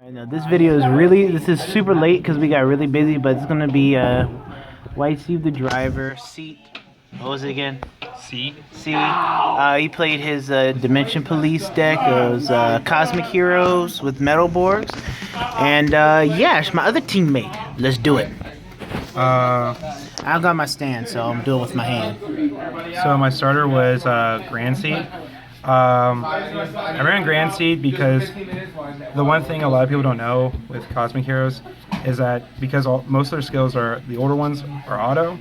I know this video is this is super late because we got really busy, but it's gonna be White Steve the driver, seat. What was it again? C. He played his Dimension Police deck. It was Cosmic Heroes with Metalborgs, and yeah, my other teammate. Let's do it. I got my stand, so I'm doing it with my hand. So my starter was Grand Seed. I ran Grand Seed because the one thing a lot of people don't know with Cosmic Heroes is that because most of their skills are, the older ones are auto,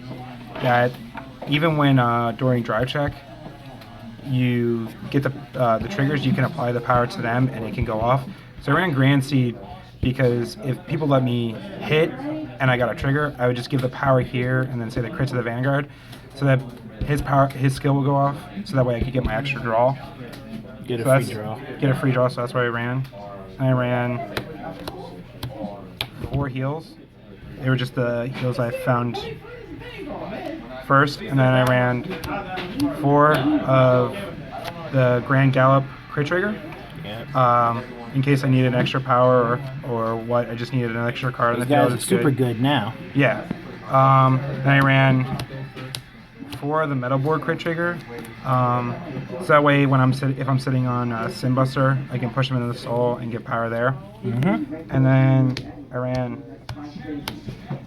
that even when during drive check you get the triggers, you can apply the power to them and it can go off. So I ran Grand Seed because if people let me hit and I got a trigger, I would just give the power here and then say the crit to the Vanguard, so that his skill will go off, so that way I could get my extra draw. Get a free draw. Get a free draw, so that's what I ran. I ran 4 heals. They were just the heals I found first, and then I ran 4 of the Grand Gallop crit trigger. Yeah. In case I needed extra power or what, I just needed an extra card. These guys are super good now. Yeah. Then I ran 4 of the Metalborg crit trigger. So that way, when if I'm sitting on Simbuster, I can push him into the soul and get power there. And then I ran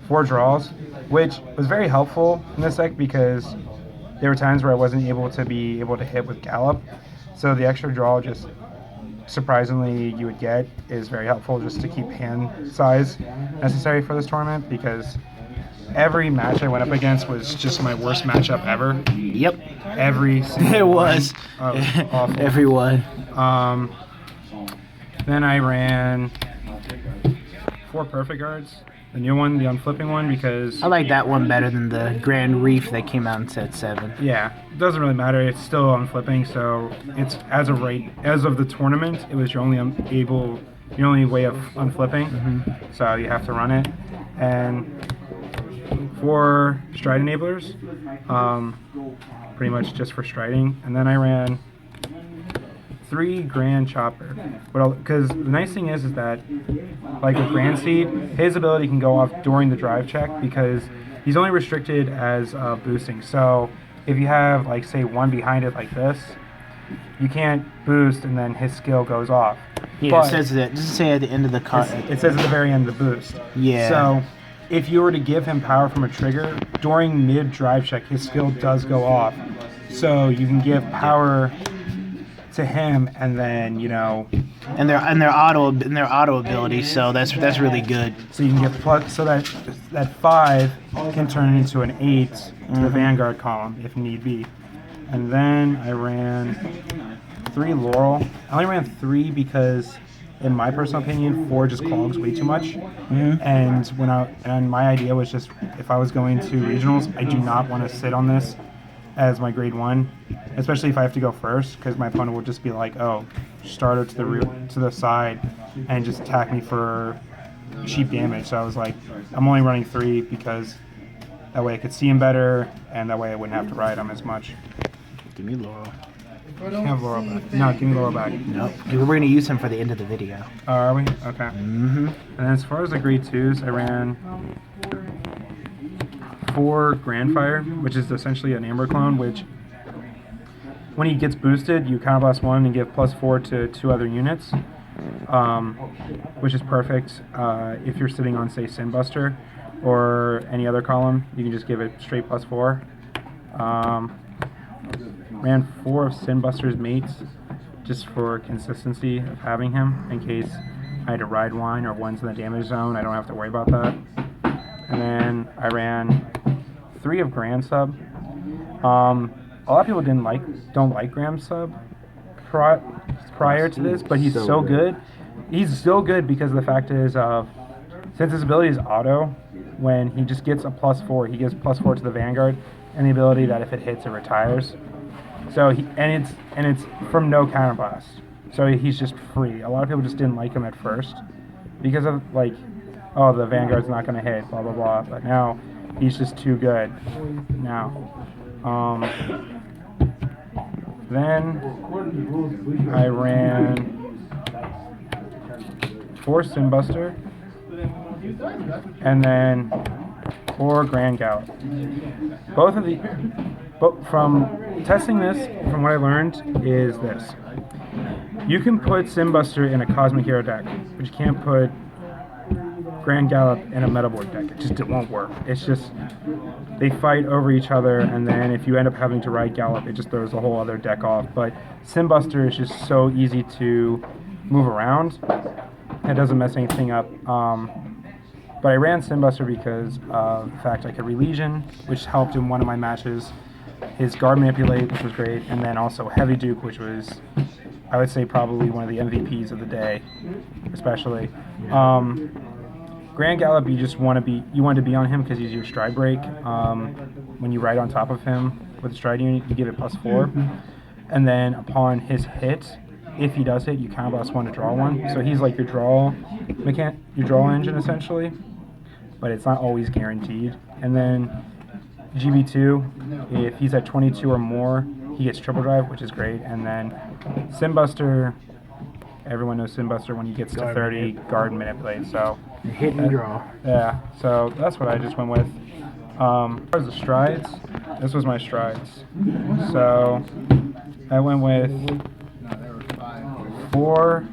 4 draws, which was very helpful in this deck because there were times where I wasn't able to hit with Gallop. So the extra draw, just surprisingly you would get, is very helpful just to keep hand size necessary for this tournament, because every match I went up against was just my worst matchup ever. Yep. Every single it was. Oh, it was awful. Everyone. Then I ran 4 perfect guards. The new one, the unflipping one, because I like that one better than the Grand Reef that came out in set 7. Yeah, it doesn't really matter. It's still unflipping, so it's as of the tournament, it was your only way of unflipping. So you have to run it. And 4 stride enablers, pretty much just for striding. And then I ran 3 Grand Chopper. Because the nice thing is that, like with Grand Seed, his ability can go off during the drive check because he's only restricted as boosting. So if you have, like, say, one behind it like this, you can't boost and then his skill goes off. Yeah, but it says that. Does it say at the end of the card? It says at the very end of the boost. Yeah. So if you were to give him power from a trigger during mid drive check, his skill does go off. So you can give power to him, and then and their auto ability. So that's really good. So you can get plus, so that 5 can turn into an 8 to the Vanguard column if need be. And then I ran 3 Laurel. I only ran 3 because, in my personal opinion, 4 just clogs way too much. And my idea was just, if I was going to regionals, I do not want to sit on this as my grade 1, especially if I have to go first, because my opponent will just be like, oh, starter to the side and just attack me for cheap damage. So I was like, I'm only running 3 because that way I could see him better, and that way I wouldn't have to ride him as much. Give me Laurel. Can't have Laurel back. No, give me Laurel back. Nope. We're going to use him for the end of the video. Oh, are we? Okay. And then as far as the grade 2s, I ran 4 Grandfire, which is essentially an Amber clone, which when he gets boosted, you counterblast 1 and give +4 to 2 other units, which is perfect if you're sitting on, say, Sinbuster or any other column. You can just give it straight +4. Ran 4 of Sinbuster's mates just for consistency of having him in case I had to ride one or one's in the damage zone. I don't have to worry about that. And then I ran 3 of Grand Sub. A lot of people don't like Grand Sub prior to this, but he's so good. He's so good because the fact is, since his ability is auto, when he just gets a +4, he gives +4 to the Vanguard, and the ability that if it hits, it retires. So it's from no counterblast. So he's just free. A lot of people just didn't like him at first because of, like, oh, the Vanguard's not going to hit, blah, blah, blah. But now he's just too good. Now, then I ran 4 Simbuster, and then 4 Grand Gallop. Both of the, but from testing this, from what I learned, is this. You can put Simbuster in a Cosmic Hero deck, but you can't put Grand Gallop in a Metalborg deck. It won't work. It's just, they fight over each other, and then if you end up having to ride Gallop, it just throws the whole other deck off. But Simbuster is just so easy to move around. It doesn't mess anything up. But I ran Simbuster because of the fact I could Re-Legion, which helped in one of my matches. His Guard Manipulate, which was great, and then also Heavy Duke, which was, I would say, probably one of the MVPs of the day, especially. Grand Gallop, you want to be on him because he's your stride break. When you ride on top of him with a stride unit, you give it +4, and then upon his hit, if he does hit, you counterblast 1 to draw 1. So he's like your draw engine essentially, but it's not always guaranteed. And then GB2, if he's at 22 or more, he gets triple drive, which is great. And then Simbuster, everyone knows Simbuster when he gets to 30, guard and manipulate. So hit and draw. Yeah, so that's what I just went with. As far as the strides, this was my strides. So I went with 4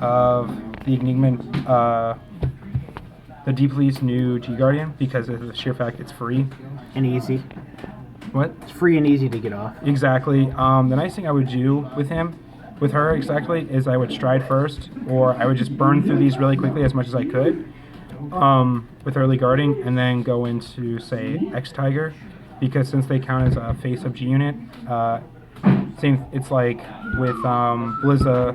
of the Enigma, the Deep Police new G Guardian, because of the sheer fact it's free. And easy. What? It's free and easy to get off. Exactly. The nice thing I would do with her exactly, is I would stride first, or I would just burn through these really quickly as much as I could with early guarding, and then go into, say, X-Tiger, because since they count as a face-up G unit, it's like with Blizza,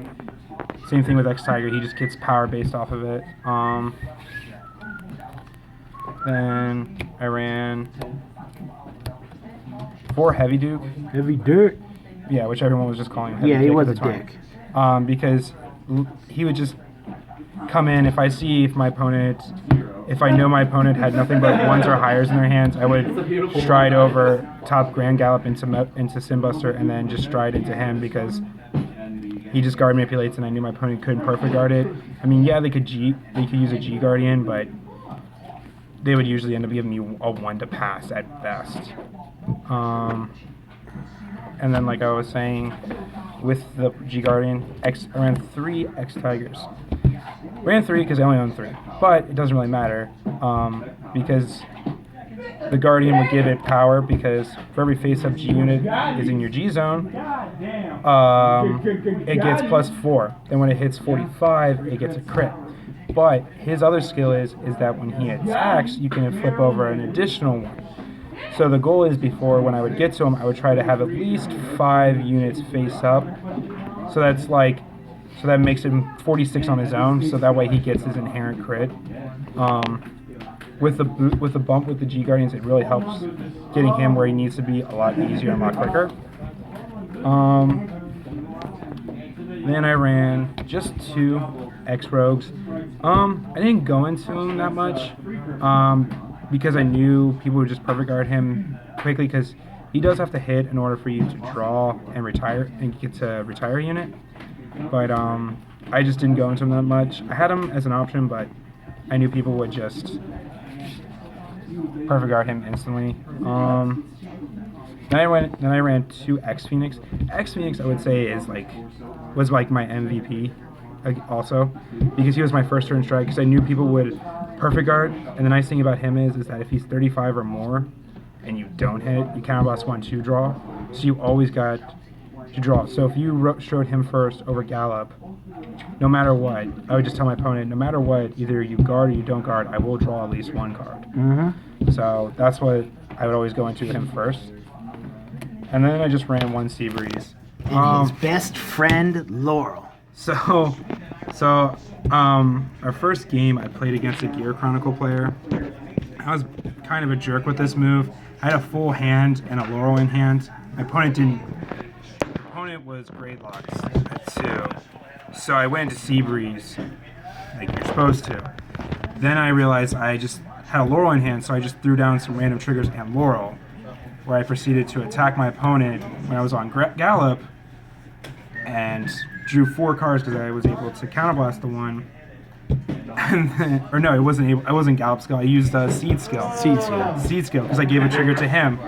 same thing with X-Tiger, he just gets power based off of it. Then I ran 4 Heavy Duke. Heavy Duke. Yeah, which everyone was just calling him Heavy Yeah, he Duke was at a the time. dick. Because he would just come in, if I know my opponent had nothing but 1s or highers in their hands, I would stride over top Grand Gallop into Simbuster, and then just stride into him because he just guard manipulates, and I knew my opponent couldn't perfect guard it. I mean, yeah, they could use a G Guardian, but they would usually end up giving you a 1 to pass at best. And then, like I was saying, with the G Guardian, I ran 3 X Tigers. Ran 3 because I only own 3, but it doesn't really matter because the Guardian would give it power, because for every face-up G unit is in your G zone, it gets +4. Then when it hits 45, it gets a crit. But his other skill is that when he attacks, you can flip over an additional 1. So the goal is, before, when I would get to him, I would try to have at least 5 units face up. So that makes him 46 on his own. So that way he gets his inherent crit. With the bump with the G Guardians, it really helps getting him where he needs to be a lot easier and a lot quicker. Then I ran just 2 X Rogues. I didn't go into him that much. Because I knew people would just perfect guard him quickly, because he does have to hit in order for you to draw and retire and get to retire a unit. But I just didn't go into him that much. I had him as an option, but I knew people would just perfect guard him instantly. Then I ran 2 X Phoenix. X Phoenix, I would say, was like my MVP also, because he was my first turn strike, because I knew people would perfect guard. And the nice thing about him is that if he's 35 or more and you don't hit, you counterblast 1 to draw, so you always got to draw. So if you showed him first over Gallop, no matter what, I would just tell my opponent, no matter what, either you guard or you don't guard, I will draw at least 1 card. So that's what I would always go into him first. And then I just ran 1 Seabreeze. And his best friend, Laurel. So our first game, I played against a Gear Chronicle player. I was kind of a jerk with this move. I had a full hand and a Laurel in hand. My opponent didn't. My opponent was Gradelocks at 2. So I went into Seabreeze, like you're supposed to. Then I realized I just had a Laurel in hand, so I just threw down some random triggers and Laurel, where I proceeded to attack my opponent when I was on Gallop, and drew 4 cards because I was able to counterblast the 1, And then, or no, I wasn't Gallop skill. I used Seed skill. Seed skill. Seed skill because I gave a trigger to him.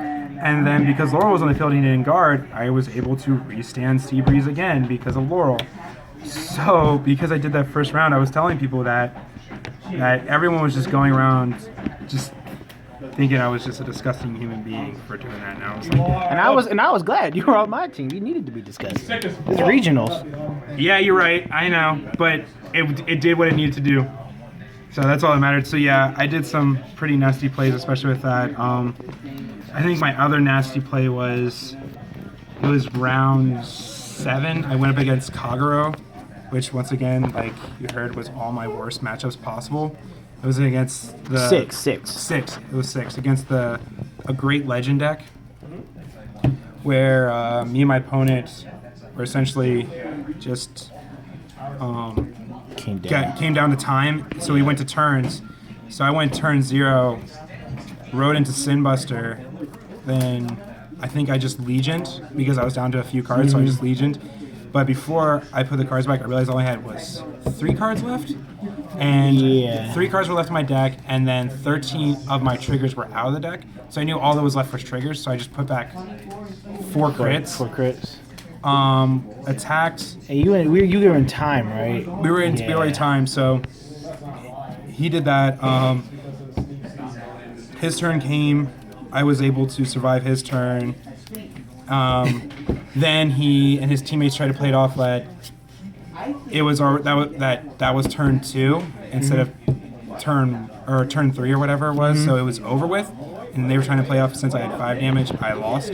And then because Laurel was on the field and he didn't guard, I was able to restand Seabreeze again because of Laurel. So because I did that first round, I was telling people that everyone was just going around just thinking I was just a disgusting human being for doing that. And I was like, and I was glad you were on my team. You needed to be disgusting. It's regionals. yeah, you're right. I know, but it did what it needed to do. So that's all that mattered. So yeah, I did some pretty nasty plays, especially with that. I think my other nasty play was round 7. I went up against Kagero, which once again, like you heard, was all my worst matchups possible. It was against the 6. It was 6 against a great legend deck, where me and my opponent were essentially just came down to time. So we went to turns. So I went turn 0, rode into Sinbuster, then I think I just legioned because I was down to a few cards, so I just legioned. But before I put the cards back, I realized all I had was 3 cards left. And 3 cards were left in my deck, and then 13 of my triggers were out of the deck. So I knew all that was left was triggers, so I just put back 4 crits. 4 crits. Attacked. Hey, you were in time, right? We were in time, so he did that. His turn came. I was able to survive his turn. Then he and his teammates tried to play it off that it was that was turn 2 instead of turn 3 or whatever it was. So it was over with, and they were trying to play off since I had 5 damage. I lost,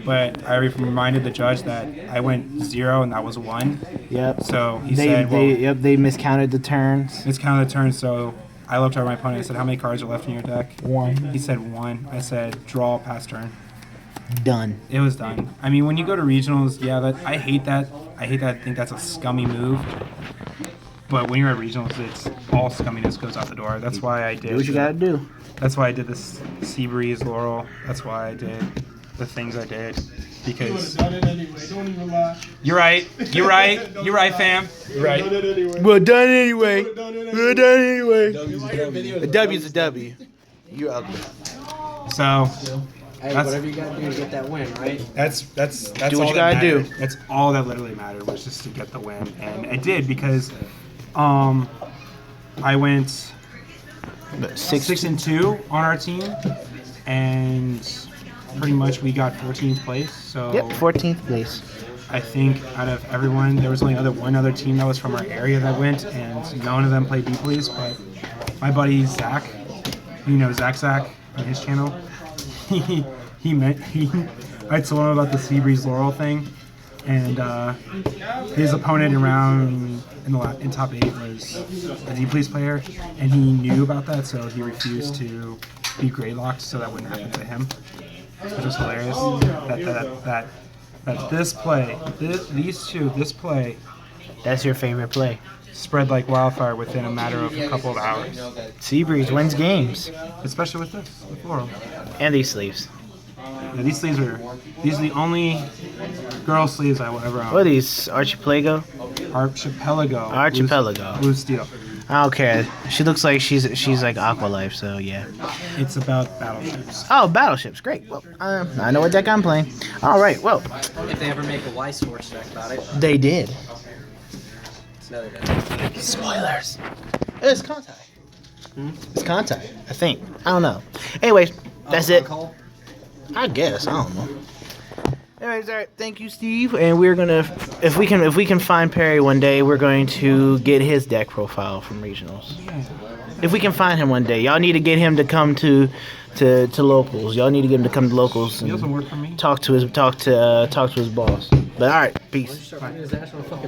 but I reminded the judge that I went 0 and that was 1. Yep. So he said, "Well, they miscounted the turns." miscounted the turn." So I looked at my opponent and said, "How many cards are left in your deck?" 1. He said 1. I said, "Draw, pass turn." Done. It was done. I mean, when you go to regionals, yeah, I hate that. I think that's a scummy move. But when you're at regionals, it's all scumminess goes out the door. That's why I did. Do what you gotta do. That's why I did this Seabreeze Laurel. That's why I did the things I did. Because done it anyway. Don't even lie. you're right. You're right. You're right, fam. You're right. We're done anyway. We're done anyway. A A W's a W. You're ugly. So Hey, That's- whatever you gotta do to get that win, right? that's Do what all you that gotta do. mattered. That's all that literally mattered was just to get the win, and I did because I went 6-2 on our team, and pretty much we got 14th place. So Yep, 14th place. I think out of everyone, there was only one other team that was from our area that went, and none of them played deep police. But my buddy Zach, you know Zach on his channel, I told him about the Seabreeze Laurel thing, and his opponent in top 8 was a deep police player, and he knew about that, so he refused to be grade-locked, so that wouldn't happen to him, which was hilarious. That this play, this play That's your favorite play. spread like wildfire within a matter of a couple of hours, Seabreeze wins games. especially with Laurel. And these sleeves. Yeah, these are the only girl sleeves I will ever own. What are these? Archipelago? Archipelago. Archipelago. Blue steel. I don't care. She looks like she's like AQUA Life, so yeah. It's about battleships. Oh, battleships. Great. Well, I know what deck I'm playing. All right. Well, If they ever make a Weiss Horse deck about it, they did. it's another deck. Spoilers. It's Contact. It's Contact, I think. I don't know. Anyways, that's it. Call? I guess. I don't know. Anyways, all right. Thank you, Steve. And we're gonna, if we can find Perry one day, we're going to get his deck profile from regionals. If we can find him one day, y'all need to get him to come to locals. Y'all need to get him to come to locals He doesn't and work for me. talk to his boss. But all right, peace. Start putting his ass on a fucking